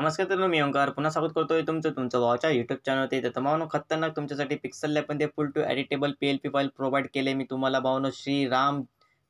नमस्कार मित्रांनो, मी ओंकार पुन्हा स्वागत करतोय तुमचं भावाच्या यूट्यूब चॅनलवरती. तर भावांनो, खतरनाक तुमच्यासाठी पिक्सल लॅबमध्ये full to editable PLP file provide केले मी तुम्हाला भावांनो. श्रीराम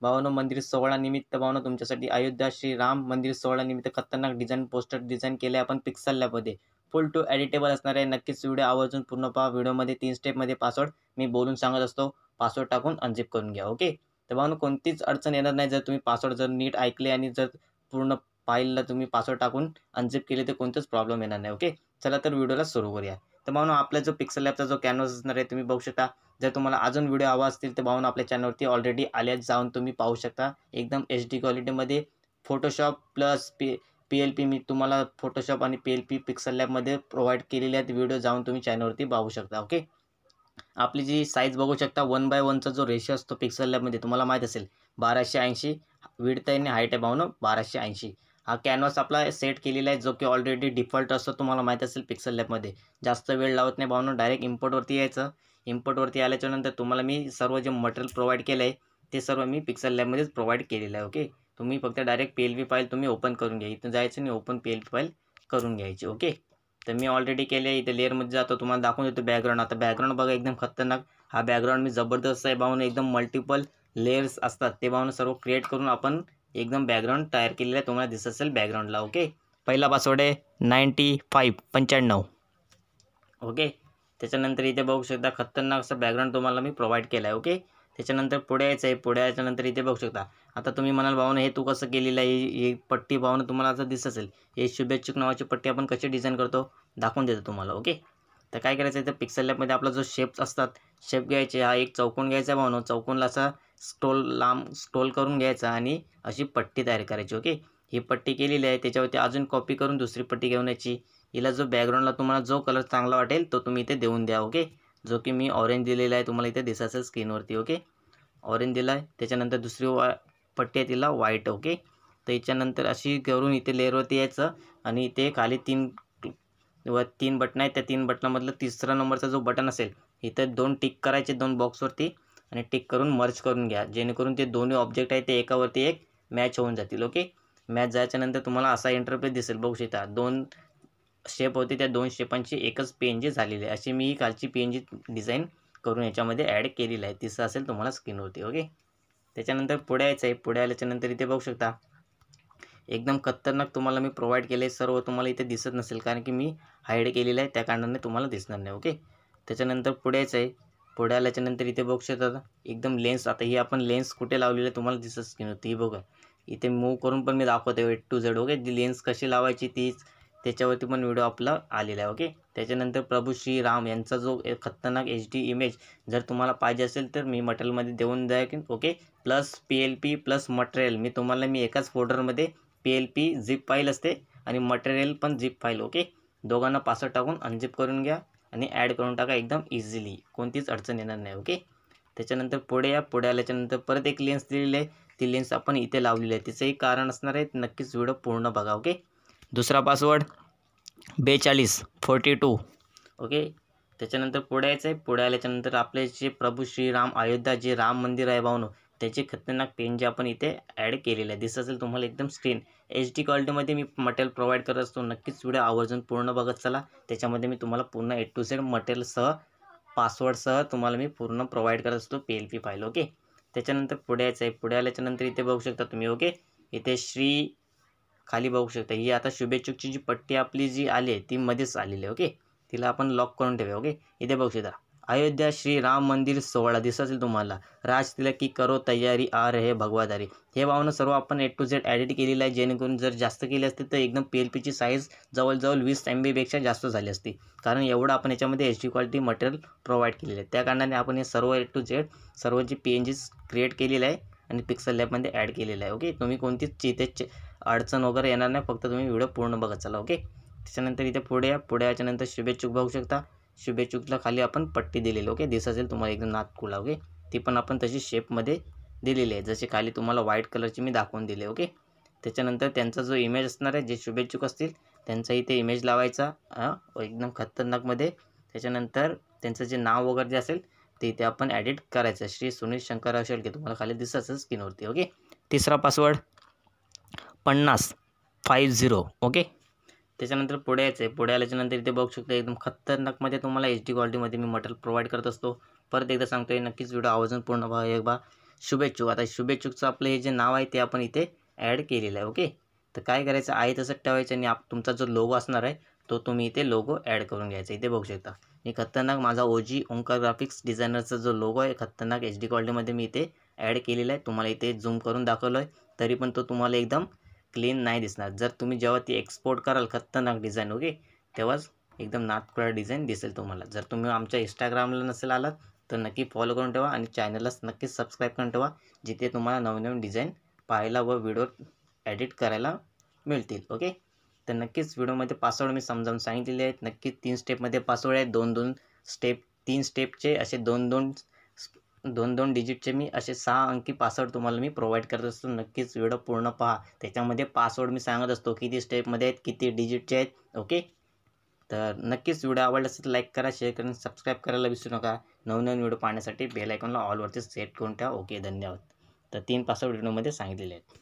भावांनो मंदिर सोहळा निमित्त भावांनो तुमच्यासाठी अयोध्या श्रीराम मंदिर सोहळा निमित्त खतरनाक डिझाईन पोस्टर डिझाईन केले आपण पिक्सल लॅबमध्ये. फुल टू एडिटेबल असणार आहे. नक्कीच व्हिडिओ आवर्जून पूर्ण पहा. व्हिडिओमध्ये 3 स्टेपमध्ये पासवर्ड मी बोलून सांगत असतो. पासवर्ड टाकून अनझिप करून घ्या. ओके. तर भावांनो, कोणतीच अडचण येणार नाही जर तुम्ही पासवर्ड जर नीट ऐकले आणि जर पूर्ण फाईलला तुम्ही पासवर्ड टाकून अनझिप केले तर कोणताच प्रॉब्लेम येणार नाही. ओके. चला तर व्हिडिओला सुरू करूया. तर भावांनो, आपला जो पिक्सल लॅबचा जो कॅनव्हास असणार आहे तुम्ही बघू शकता. जर तुम्हाला अजून व्हिडिओ हवा असतील तर भावांनो आपल्या चॅनलवरती ऑलरेडी आल्यात, जाऊन तुम्ही पाहू शकता. एकदम HD क्वालिटीमध्ये फोटोशॉप प्लस PLP मी तुम्हाला फोटोशॉप आणि PLP पिक्सल लॅबमध्ये प्रोव्हाइड केलेले आहेत व्हिडिओ, जाऊन तुम्ही चॅनलवरती पाहू शकता. ओके. आपली जी साईज बघू शकता 1:1चा जो रेशो असतो पिक्सल लॅबमध्ये तुम्हाला माहीत असेल 1280 विड्थ आणि हाईट आहे भावांनो 1280. हा कॅनव्हास आपला सेट केलेला आहे जो की ऑलरेडी डिफॉल्ट असतो, तुम्हाला माहीत असेल पिक्सल लॅबमध्ये. जास्त वेळ लावत नाही भावांनो, डायरेक्ट इम्पोर्टवरती यायचं. इम्पोर्टवरती आल्याच्यानंतर तुम्हाला मी सर्व जे मटेरियल प्रोव्हाइड केलं आहे ते सर्व मी पिक्सल लॅबमध्येच प्रोव्हाइड केलेलं आहे. ओके. तुम्ही फक्त डायरेक्ट PLP फाईल तुम्ही ओपन करून घ्या. इथून जायचं आणि ओपन PLP फाईल करून घ्यायची. ओके. तर मी ऑलरेडी केले आहे. इथे लेअरमध्ये जातो, तुम्हाला दाखवून देतो बॅकग्राऊंड. आता बॅकग्राऊंड बघा एकदम खतरनाक. हा बॅकग्राऊंड मी जबरदस्त आहे भावांनो, एकदम मल्टिपल लेयर्स असतात ते भावांनो सर्व क्रिएट करून आपण एकदम बॅकग्राऊंड तयार केलेलं आहे. तुम्हाला दिसत असेल बॅकग्राऊंडला. ओके. पहिला पासवर्ड आहे 95. ओके. त्याच्यानंतर इथे बघू शकता खतरनाक असं बॅकग्राऊंड तुम्हाला मी प्रोव्हाइड केलं आहे. ओके. त्याच्यानंतर पुढे यायचं आहे. पुढे याच्यानंतर इथे बघू शकता. आता तुम्ही म्हणाल भावांनो हे तू कसं केलेलं आहे, ही पट्टी भावांनो तुम्हाला असं दिसत असेल. हे शुभेच्छुक नावाची पट्टी आपण कशी डिझाईन करतो दाखवून देतो तुम्हाला. ओके. तर काय करायचं आहे, तर पिक्सल लॅबमध्ये आपला जो शेप्स असतात शेप घ्यायचे. हा एक चौकोन घ्यायचा आहे भावांनो. चौकोनला असा लांब स्क्रोल करून घ्यायचा आणि अशी पट्टी तयार करायची. ओके. ही पट्टी केलेली आहे. त्याच्यावरती अजून कॉपी करून दुसरी पट्टी घेऊन यायची. हिला जो बॅकग्राऊंडला तुम्हाला जो कलर चांगला वाटेल तो तुम्ही इथे देऊन द्या. ओके. जो की मी ऑरेंज दिलेला आहे, तुम्हाला इथे दिसत असेल स्क्रीनवरती. ओके. ऑरेंज दिला आहे. त्याच्यानंतर दुसरी पट्टी आहे तिला व्हाईट. ओके. तर याच्यानंतर अशी करून इथे लेअरवरती यायचं आणि इथे खाली तीन बटन आहेत. त्या 3 बटनामधलं तिसरा नंबरचा जो बटन असेल इथे 2 टिक करायचे 2 बॉक्सवरती आणि टिक करून मर्ज करून घ्या, जेणेकरून ते दोन्ही ऑब्जेक्ट आहेत ते एकावरती एक मॅच होऊन जातील. ओके. मॅच झाल्याच्यानंतर तुम्हाला असा इंटरफेस दिसेल. बघू शकता 2 शेप होते, त्या 2 शेपांची एकच PNG झालेली आहे. अशी मी ही खालची PNG डिझाईन करून याच्यामध्ये ॲड केलेलं आहे. दिसत असेल तुम्हाला स्क्रीनवरती. ओके. त्याच्यानंतर पुढे यायचं आहे. पुढे आल्याच्यानंतर इथे बघू शकता एकदम खतरनाक तुम्हाला मी प्रोव्हाइड केले. सर्व तुम्हाला इथे दिसत नसेल कारण की मी हाईड केलेलं आहे, त्या कारणाने तुम्हाला दिसणार नाही. ओके. त्याच्यानंतर पुढे यायचं आहे. पुढे आल्याच्यानंतर इथे बघू शकता एकदम लेन्स. आता ही आपण लेन्स कुठे लावलेली आहे तुम्हाला दिसत स्क्रीनवरती. ही बघा इथे मूव्ह करून पण मी दाखवतो A to Z. ओके. जी लेन्स कशी लावायची तीच त्याच्यावरती पण व्हिडिओ आपला आलेला आहे. ओके. त्याच्यानंतर प्रभू श्रीराम यांचा जो खतरनाक HD इमेज जर तुम्हाला पाहिजे असेल तर मी मटेरियलमध्ये देऊन द्या. Okay. Plus PLP plus material मी एकाच फोल्डरमध्ये PLP झिप फाईल असते आणि मटेरियल पण झिप फाईल. ओके. दोघांना पासवर्ड टाकून अनझिप करून घ्या आणि ॲड करून टाका एकदम इझिली, कोणतीच अडचण येणार नाही. ओके. त्याच्यानंतर पुढे या. पुढे आल्याच्यानंतर परत एक लेन्स दिलेली आहे. ती लेन्स आपण इथे लावलेली आहे. तिचंही कारण असणार आहे, नक्कीच व्हिडिओ पूर्ण बघा. ओके. दुसरा पासवर्ड 4242. ओके. त्याच्यानंतर पुढे यायचं आहे. पुढे आल्याच्यानंतर आपले जे प्रभू श्रीराम अयोध्या जे राम मंदिर आहे भावनो त्याची खतरनाक PNG आपण इथे ॲड केलेलं आहे. दिसत असेल तुम्हाला एकदम स्क्रीन HD क्वालिटीमध्ये मी मटेरियल प्रोव्हाइड करत असतो. नक्कीच व्हिडिओ आवर्जून पूर्ण बघत चला. त्याच्यामध्ये मी तुम्हाला पूर्ण A to Z मटेरियलसह पासवर्डसह तुम्हाला मी पूर्ण प्रोव्हाइड करत असतो PLP फाईल. ओके. त्याच्यानंतर पुढे यायचं आहे. पुढे आल्याच्यानंतर इथे बघू शकता तुम्ही. ओके. इथे खाली बघू शकता. ही आता शुभेच्छुकची जी पट्टी आपली जी आली आहे ती मध्येच आलेली आहे. ओके. तिला आपण लॉक करून ठेवूया. ओके. इथे बघू शकता अयोध्या श्री राम मंदिर सोहळा दिसत असेल तुम्हाला. राज तिलक की करो तयारी आ रहे भगवाधारी. हे भावना सर्व आपण A to Z एडिट केलेलं आहे, जेणेकरून जर जास्त केली असते तर एकदम PLPची साईज जवळजवळ 20 MB जास्त झाली असती, कारण एवढं आपण याच्यामध्ये HD क्वालिटी मटेरियल प्रोव्हाइड केलेलं आहे. त्या कारणाने आपण हे सर्व A to Z सर्वची PNGs create केलेलं आहे आणि पिक्सल लॅबमध्ये ॲड केलेलं आहे. ओके. तुम्ही कोणतीच इथे अडचण वगैरे येणार नाही, फक्त तुम्ही व्हिडिओ पूर्ण बघत चला. ओके. त्याच्यानंतर इथे पुढे या. पुढे याच्यानंतर शुभेच्छुक बघू शकता. शुभेच्छुकला खाली आपण पट्टी दिलेली. ओके. दिसत असेल तुम्हाला एकदम नातकुला. ओके. ती पण आपण तशी शेपमध्ये दिलेली आहे, जसे खाली तुम्हाला व्हाईट कलरची मी दाखवून दिले. ओके. त्याच्यानंतर त्यांचा जो इमेज असणार आहे, जे शुभेच्छुक असतील त्यांचा इथे इमेज लावायचा एकदम खतरनाकमध्ये. त्याच्यानंतर त्यांचं जे नाव वगैरे जे असेल ते इथे आपण ॲडिट करायचं. श्री सुनील शंकरराव शेळके तुम्हाला खाली दिसत असेल स्क्रीनवरती. ओके. तिसरा पासवर्ड 50. ओके. त्याच्यानंतर पुढे यायचं आहे. पुढे आल्याच्यानंतर इथे बघू शकता एकदम खतरनाकमध्ये तुम्हाला HD क्वालिटीमध्ये मी मटेरियल प्रोव्हाइड करत असतो. परत एकदा सांगतोय, नक्कीच व्हिडिओ आवर्जून पूर्ण पहा. एक बा शुभेच्छुक. आता शुभेच्छुकचं आपलं हे जे नाव आहे ते आपण इथे ॲड केलेलं आहे. ओके, तर काय करायचं आहे तसंच ठेवायचं आणि तुमचा जो लोगो असणार आहे तो तुम्ही इथे लोगो ॲड करून घ्यायचा. इथे बघू शकता मी खतरनाक माझा OG ओंकार ग्राफिक्स डिझायनरचा जो लोगो आहे खतरनाक HD क्वालिटीमध्ये मी इथे ॲड केलेला आहे. तुम्हाला इथे झूम करून दाखवलं आहे तरी पण तो तुम्हाला एकदम क्लीन नाही दिसणार. जर तुम्ही जेव्हा ती एक्सपोर्ट कराल खतरनाक डिझाईन, ओके, तेव्हाच एकदम नाथखुळा डिझाईन दिसेल तुम्हाला. जर तुम्ही आमच्या इंस्टाग्रामला नसेल आलात तर नक्की फॉलो करून ठेवा आणि चॅनलला नक्कीच सबस्क्राईब करून ठेवा, जिथे तुम्हाला नवनवीन डिझाईन पाहायला व व्हिडिओ एडिट करायला मिळतील. ओके, तर नक्कीच व्हिडिओमध्ये पासवर्ड मी समजावून सांगितलेले आहेत. नक्कीच 3 स्टेपमध्ये पासवर्ड आहेत. 2-2 स्टेप, 3 स्टेपचे असे 2-2 डिजिटचे मी असे 6 अंकी पासवर्ड तुम्हाला मी प्रोव्हाइड करत असतो. नक्कीच व्हिडिओ पूर्ण पहा. त्याच्यामध्ये पासवर्ड मी सांगत असतो किती स्टेपमध्ये आहेत, किती डिजिटचे आहेत. ओके, तर नक्कीच व्हिडिओ आवडला असेल तर लाईक करा, शेअर करा, सबस्क्राईब करायला विसरू नका. नवनवीन व्हिडिओ पाहण्यासाठी बेल आयकॉनला ऑलवरती सेट करून ठेवा. ओके, धन्यवाद. तर 3 पासवर्ड व्हिडिओमध्ये सांगितलेले आहेत.